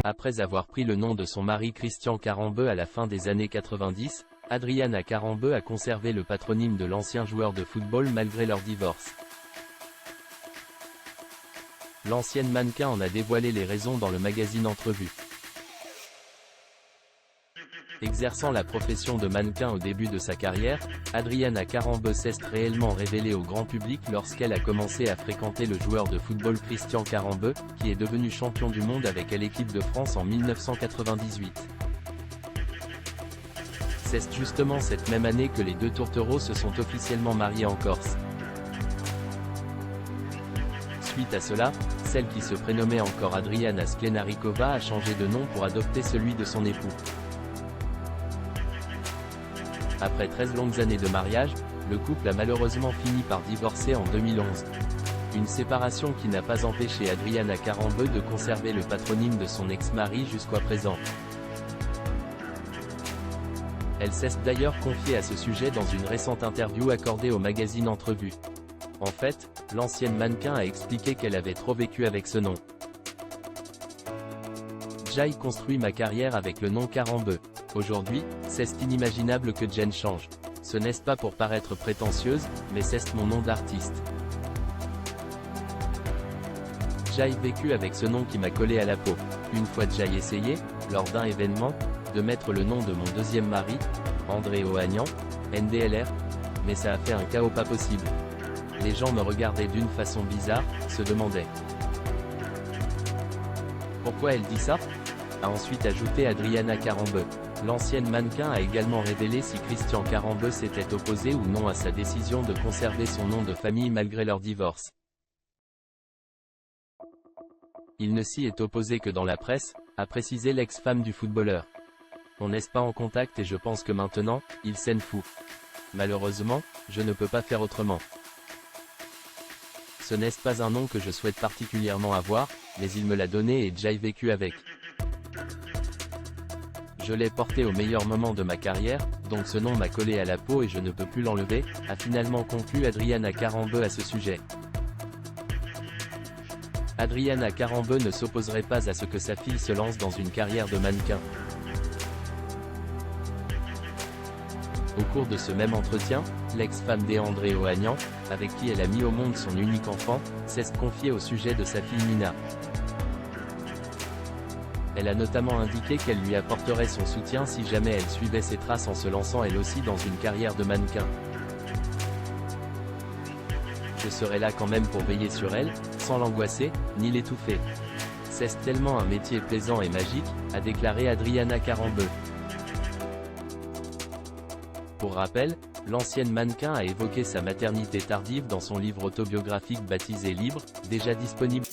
Après avoir pris le nom de son mari Christian Karembeu à la fin des années 90, Adriana Karembeu a conservé le patronyme de l'ancien joueur de football malgré leur divorce. L'ancienne mannequin en a dévoilé les raisons dans le magazine Entrevue. Exerçant la profession de mannequin au début de sa carrière, Adriana Karembeu s'est réellement révélée au grand public lorsqu'elle a commencé à fréquenter le joueur de football Christian Karembeu, qui est devenu champion du monde avec l'équipe de France en 1998. C'est justement cette même année que les deux tourtereaux se sont officiellement mariés en Corse. Suite à cela, celle qui se prénommait encore Adriana Sklenarikova a changé de nom pour adopter celui de son époux. Après 13 longues années de mariage, le couple a malheureusement fini par divorcer en 2011. Une séparation qui n'a pas empêché Adriana Karembeu de conserver le patronyme de son ex-mari jusqu'à présent. Elle s'est d'ailleurs confiée à ce sujet dans une récente interview accordée au magazine Entrevue. En fait, l'ancienne mannequin a expliqué qu'elle avait trop vécu avec ce nom. J'ai construit ma carrière avec le nom Karembeu. Aujourd'hui, c'est inimaginable que Jen change. Ce n'est pas pour paraître prétentieuse, mais c'est mon nom d'artiste. J'ai vécu avec ce nom qui m'a collé à la peau. Une fois j'ai essayé, lors d'un événement, de mettre le nom de mon deuxième mari, André Ohanian, NDLR, mais ça a fait un chaos pas possible. Les gens me regardaient d'une façon bizarre, se demandaient. Pourquoi elle dit ça ? A ensuite ajouté Adriana Karembeu. L'ancienne mannequin a également révélé si Christian Karembeu s'était opposé ou non à sa décision de conserver son nom de famille malgré leur divorce. Il ne s'y est opposé que dans la presse, a précisé l'ex-femme du footballeur. On n'est pas en contact et je pense que maintenant, il s'en fout. Malheureusement, je ne peux pas faire autrement. Ce n'est pas un nom que je souhaite particulièrement avoir, mais il me l'a donné et j'ai vécu avec. Je l'ai porté au meilleur moment de ma carrière, donc ce nom m'a collé à la peau et je ne peux plus l'enlever, a finalement conclu Adriana Karembeu à ce sujet. Adriana Karembeu ne s'opposerait pas à ce que sa fille se lance dans une carrière de mannequin. Au cours de ce même entretien, l'ex-femme d'André Ohanian, avec qui elle a mis au monde son unique enfant, s'est confiée au sujet de sa fille Nina. Elle a notamment indiqué qu'elle lui apporterait son soutien si jamais elle suivait ses traces en se lançant elle aussi dans une carrière de mannequin. Je serai là quand même pour veiller sur elle, sans l'angoisser, ni l'étouffer. C'est tellement un métier plaisant et magique, a déclaré Adriana Karembeu. Pour rappel, l'ancienne mannequin a évoqué sa maternité tardive dans son livre autobiographique baptisé Libre, déjà disponible.